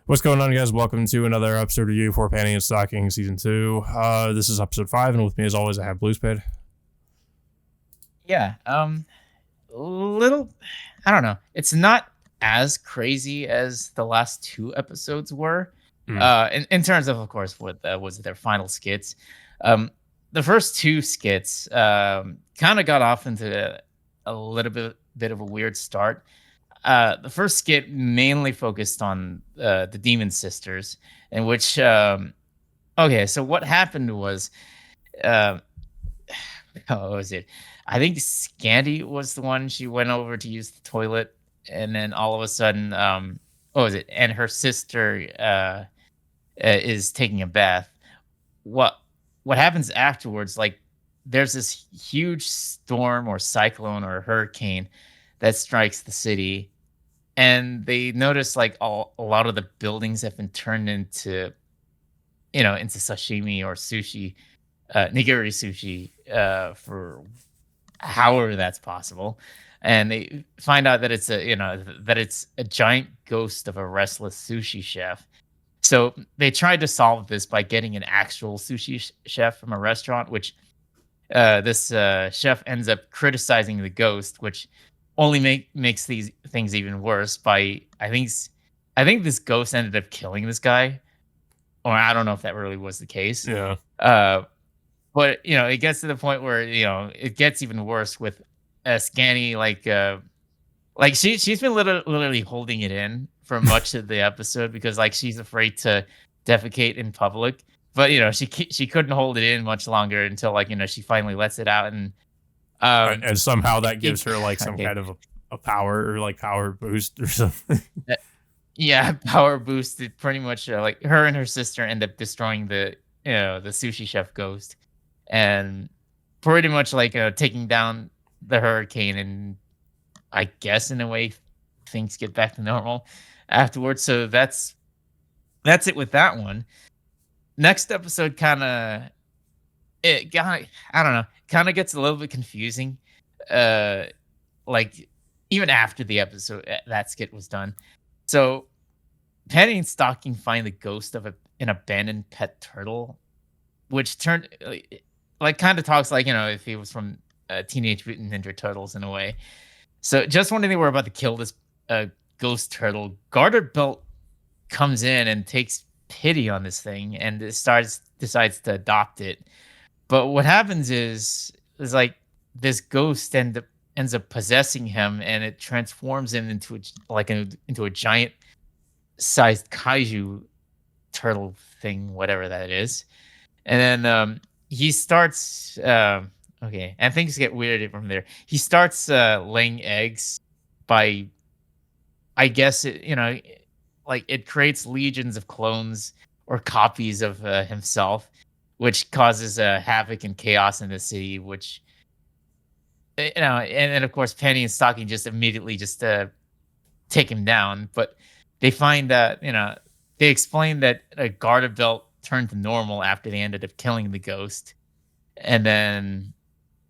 What's going on, guys? Welcome to another episode of You for Panty and Stocking Season 2. This is episode 5, and with me, as always, I have Bluespade. Yeah, little I don't know. It's not as crazy as the last 2 episodes were. Mm. In terms of course, what was their final skits. Um, the first 2 skits, kinda got off into a little bit of a weird start. The first skit mainly focused on, the Demon Sisters, in which, okay, so what happened was, uh what was it? I think Scandy was the one. She went over to use the toilet, and then all of a sudden, what was it? And her sister is taking a bath. What what happens afterwards? Like, there's this huge storm or cyclone or hurricane that strikes the city, and they notice like a lot of the buildings have been turned into into sashimi or sushi, nigiri sushi, for however that's possible. And they find out that it's a giant ghost of a restless sushi chef. So they tried to solve this by getting an actual sushi chef from a restaurant, which this chef ends up criticizing the ghost, which only makes these things even worse. By I think this ghost ended up killing this guy, or I don't know if that really was the case. Yeah. Uh, but, it gets to the point where, it gets even worse with Scanny, like she's been literally holding it in for much of the episode because, like, she's afraid to defecate in public. But, she couldn't hold it in much longer until, like, she finally lets it out. And And somehow that it gives her, like, some okay. kind of a power or, like, power boost or something. Uh, yeah, power boosted pretty much, like, her and her sister end up destroying the sushi chef ghost, and pretty much, like, taking down the hurricane, and I guess in a way things get back to normal afterwards. So that's it with that one. Next episode it got I don't know, kinda gets a little bit confusing. Uh like even after the episode that skit was done. So Penny and Stocking find the ghost of an abandoned pet turtle, which turned like kind of talks like, if he was from Teenage Mutant Ninja Turtles in a way. So just when they were about to kill this ghost turtle, Garterbelt comes in and takes pity on this thing and decides to adopt it. But what happens is like this ghost ends up possessing him, and it transforms him into into a giant sized kaiju turtle thing, whatever that is. And then he starts okay, and things get weird from there. He starts laying eggs by, I guess like it creates legions of clones or copies of himself, which causes havoc and chaos in the city. Which and then of course Penny and Stocking just immediately just take him down. But they find that they explain that a Garterbelt turned to normal after they ended up killing the ghost, and then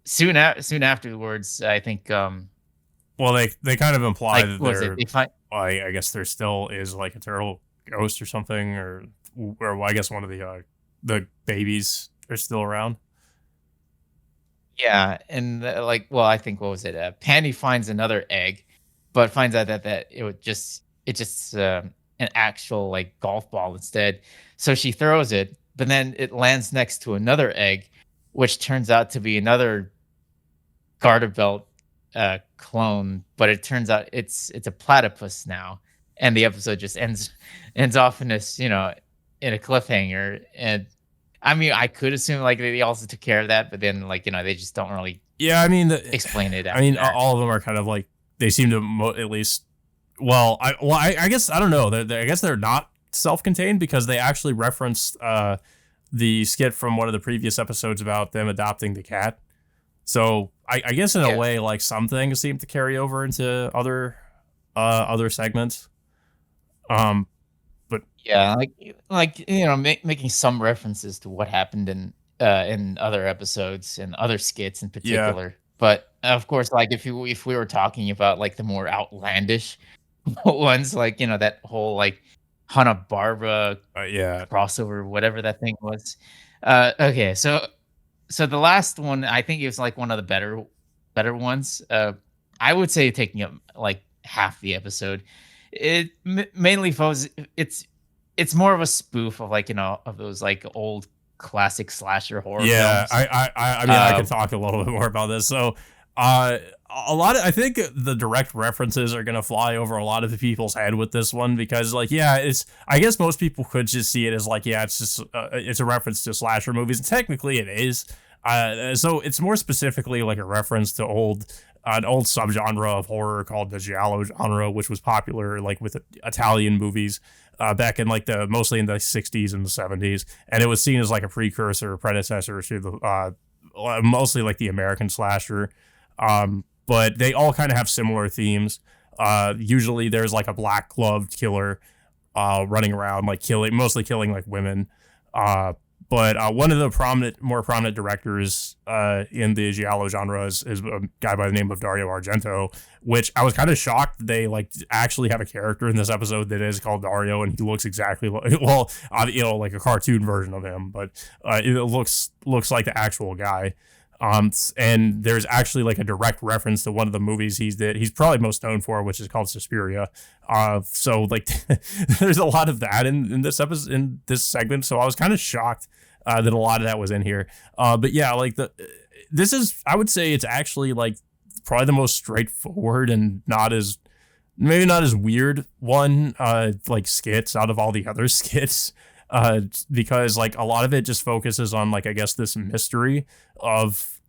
soon afterwards, I think Well, they kind of imply like that what was it? there, They find I guess there still is, like, a turtle ghost or something, or well, I guess one of the babies are still around. yeah, and like well, I think what was it? Panty finds another egg, but finds out that it just an actual like golf ball instead. So she throws it, but then it lands next to another egg, which turns out to be another Garterbelt clone. But it turns out it's a platypus now, and the episode just ends off in this in a cliffhanger. And I mean, I could assume like they also took care of that, but then like they just don't really Yeah, I mean, explain it I after mean, that. all of them are kind of like they seem to at least. I guess I don't know. I guess they're not self-contained because they actually referenced the skit from one of the previous episodes about them adopting the cat. So I guess in a Yeah. way, like, some things seem to carry over into other segments. Um, but Yeah, making some references to what happened in other episodes and other skits in yeah, particular. But of course, like if we were talking about like the more outlandish ones, like that whole like Hanna-Barbera Yeah. crossover, whatever that thing was. Okay, so the last one, I think it was like one of the better ones. I would say taking up like half the episode. It mainly focuses. It's more of a spoof of like of those like old classic slasher horror Yeah, films. I mean, I could Um, talk a little bit more about this. So, a lot of I think the direct references are gonna fly over a lot of the people's head with this one because, like, yeah, it's. I guess most people could just see it as like, yeah, it's just it's a reference to slasher movies, and technically it is. So it's more specifically like a reference to an old subgenre of horror called the giallo genre, which was popular like with Italian movies back in like mostly in the 60s and the 70s, and it was seen as like a precursor or predecessor to the mostly like the American slasher. But they all kind of have similar themes. Usually there's like a black gloved killer running around like mostly killing like women. But one of the more prominent directors in the giallo genre is a guy by the name of Dario Argento, which I was kind of shocked they like actually have a character in this episode that is called Dario, and he looks exactly like like a cartoon version of him, but it looks like the actual guy. And there's actually like a direct reference to one of the movies he's probably most known for, which is called Suspiria. So like there's a lot of that in this episode, in this segment. So I was kind of shocked that a lot of that was in here. But yeah, like this is, I would say it's actually like probably the most straightforward and maybe not as weird one, like skits out of all the other skits. Because like a lot of it just focuses on like I guess this mystery of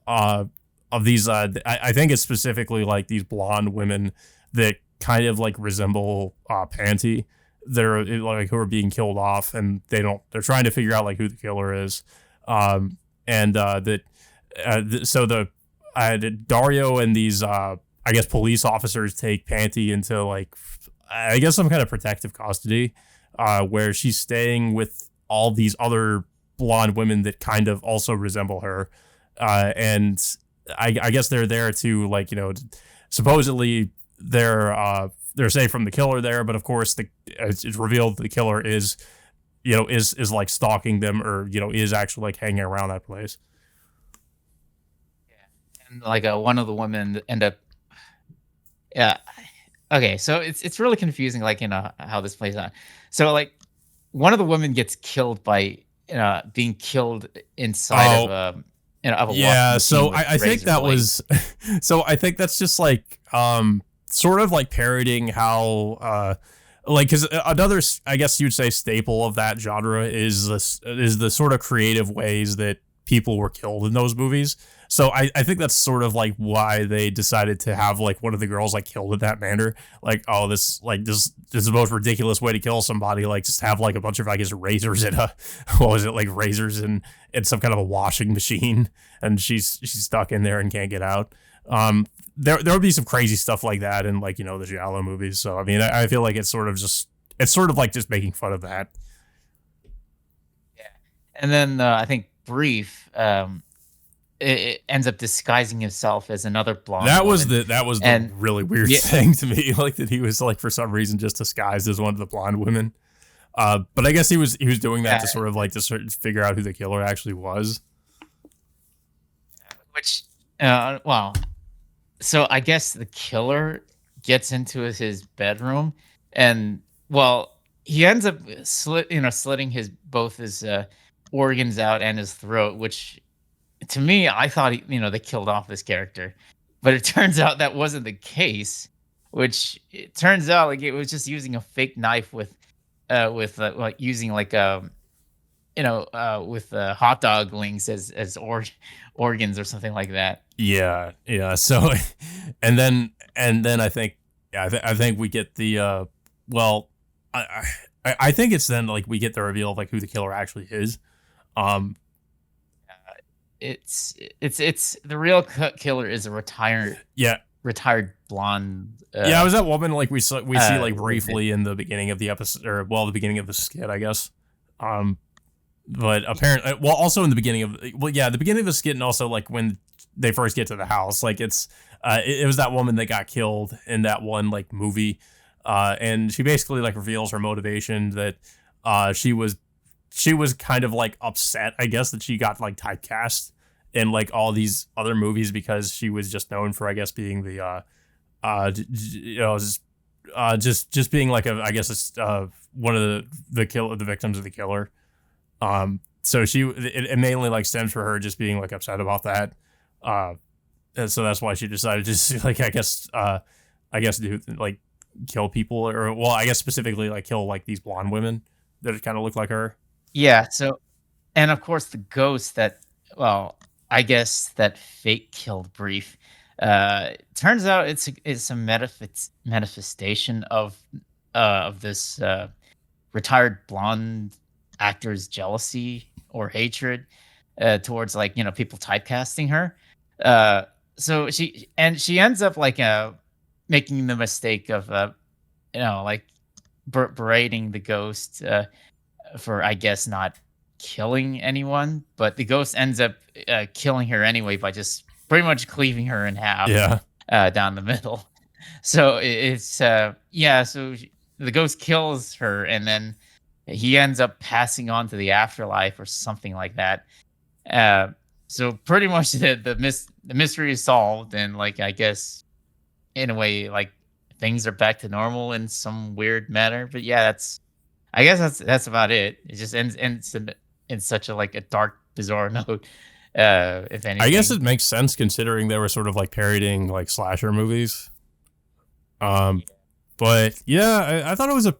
these I think it's specifically like these blonde women that kind of like resemble Panty. They're like who are being killed off, and they're trying to figure out like who the killer is. And that so the Dario and these I guess police officers take Panty into like I guess some kind of protective custody. Where she's staying with all these other blonde women that kind of also resemble her. And I guess they're there to like, supposedly they're safe from the killer there. But of course, it's revealed the killer is like stalking them or, is actually like hanging around that place. yeah, and like one of the women end up. Yeah. Okay, so it's really confusing, like how this plays out. So like one of the women gets killed by being killed inside Oh, of a washing yeah. So machine with I think razor that blades. was, so I think that's just like, sort of like parodying how, like, because another, I guess you'd say, staple of that genre is the sort of creative ways that people were killed in those movies. So I think that's sort of like why they decided to have like one of the girls like killed in that manner. Like, oh, this is the most ridiculous way to kill somebody. Like, just have like a bunch of I guess razors in a what was it, like razors in some kind of a washing machine, and she's stuck in there and can't get out. There would be some crazy stuff like that in like the giallo movies. So I mean I feel like it's sort of like just making fun of that. Yeah, and then I think Brief it ends up disguising himself as another blonde That was woman, the and really weird yeah, thing to me, like that he was like for some reason just disguised as one of the blonde women. But I guess he was doing that yeah, to sort of like figure out who the killer actually was. which well, so I guess the killer gets into his bedroom, and well, he ends up slitting both his organs out and his throat, which to me, I thought they killed off this character, but it turns out that wasn't the case. Which it turns out like it was just using a fake knife with like using like with hot dog wings as organs or something like that. Yeah, yeah. So, and then I think, yeah, I think we get the well, I think it's then like we get the reveal of like who the killer actually is. Um, It's the real killer is a yeah, retired blonde. yeah. It was that woman like we see like Woman. briefly in the beginning of the episode, or well, the beginning of the skit, I guess. Um, but apparently, well, also in the beginning of the beginning of the skit, and also like when they first get to the house, like it was that woman that got killed in that one like movie. And she basically like reveals her motivation that she was kind of like upset, I guess, that she got like typecast in like all these other movies because she was just known for, I guess, being the just being like a, I guess it's one of the victims of the killer. So it mainly like stems for her just being like upset about that. And so that's why she decided to just like, I guess do like kill people, or well, I guess specifically like kill like these blonde women that kind of look like her. Yeah. So, and of course, the ghost that, well, I guess that fate killed Brief. Turns out it's a manifestation of this retired blonde actor's jealousy or hatred towards, like, people typecasting her. So she ends up like making the mistake of like berating the ghost for, I guess, not killing anyone, but the ghost ends up killing her anyway by just pretty much cleaving her in half. Yeah. Down the middle. So it's the ghost kills her, and then he ends up passing on to the afterlife or something like that. So pretty much the mystery is solved, and like, I guess in a way, like, things are back to normal in some weird manner. But yeah, that's about it. It just ends in such a like a dark, bizarre note. If anything, I guess it makes sense considering they were sort of like parodying like slasher movies. But yeah, I thought it was a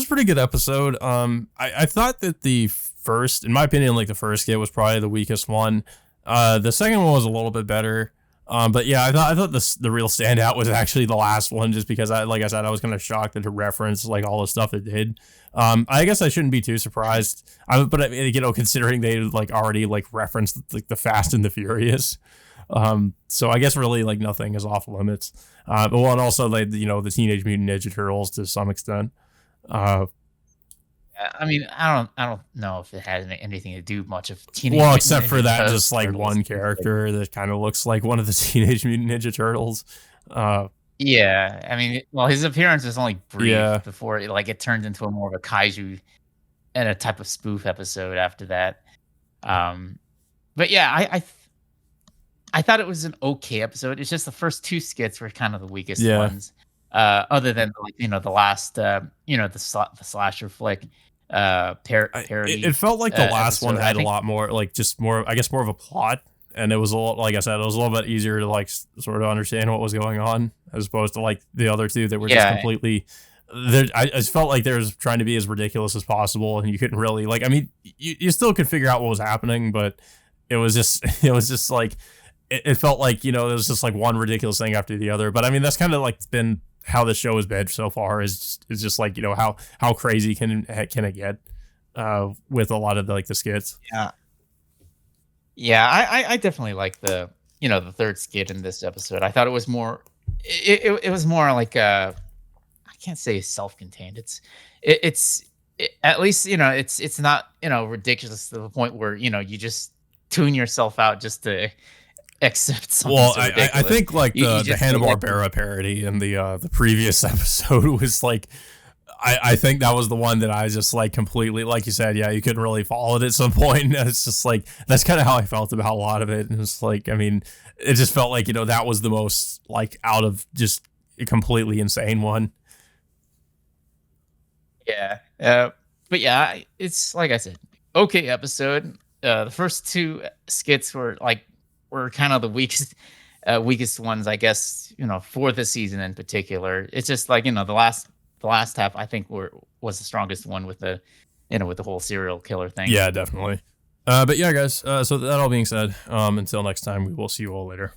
pretty good episode. I thought that the first, in my opinion, like the first skit was probably the weakest one. The second one was a little bit better. But yeah, I thought the real standout was actually the last one, just because like I said, I was kind of shocked that it referenced like all the stuff it did. I guess I shouldn't be too surprised. But considering they like already like referenced like the Fast and the Furious, so I guess really like nothing is off limits. But and also like the Teenage Mutant Ninja Turtles to some extent. I mean, I don't know if it has anything to do much of Teenage Well, Mutant except for Ninja that, Turtles. just like one character that kind of looks like one of the Teenage Mutant Ninja Turtles. Yeah, I mean, well, his appearance was only brief Yeah. before it turned into a more of a kaiju and a type of spoof episode after that. But yeah, I thought it was an okay episode. It's just the first two skits were kind of the weakest ones. Other than like, the last the slasher flick parody. It felt like the last episode. one had a lot more, like just more, I guess, more of a plot, and it was a lot, like I said, it was a little bit easier to like sort of understand what was going on as opposed to like the other two that were just completely. I just felt like they was trying to be as ridiculous as possible, and you couldn't really like. I mean, you still could figure out what was happening, but it was just like it felt like it was just like one ridiculous thing after the other. But I mean, that's kind of like been how the show has been so far. Is just like how crazy can it get with a lot of the skits. Yeah, I definitely like the third skit in this episode. I thought it was more. It was more like I can't say self-contained. It's at least it's not ridiculous to the point where you just tune yourself out just to accept something. Well, so I think like the Hanna-Barbera parody in the previous episode was like. I think that was the one that I just like completely, like you said, yeah, you couldn't really follow it at some point. And it's just like, that's kind of how I felt about a lot of it. And it's like, I mean, it just felt like, that was the most like out of just a completely insane one. Yeah. But yeah, it's like I said, okay episode. The first two skits were kind of the weakest ones, I guess, for the season in particular. It's just like, the last half, I think, was the strongest one with the whole serial killer thing. Yeah, definitely. But yeah, guys. So that all being said, until next time, we will see you all later.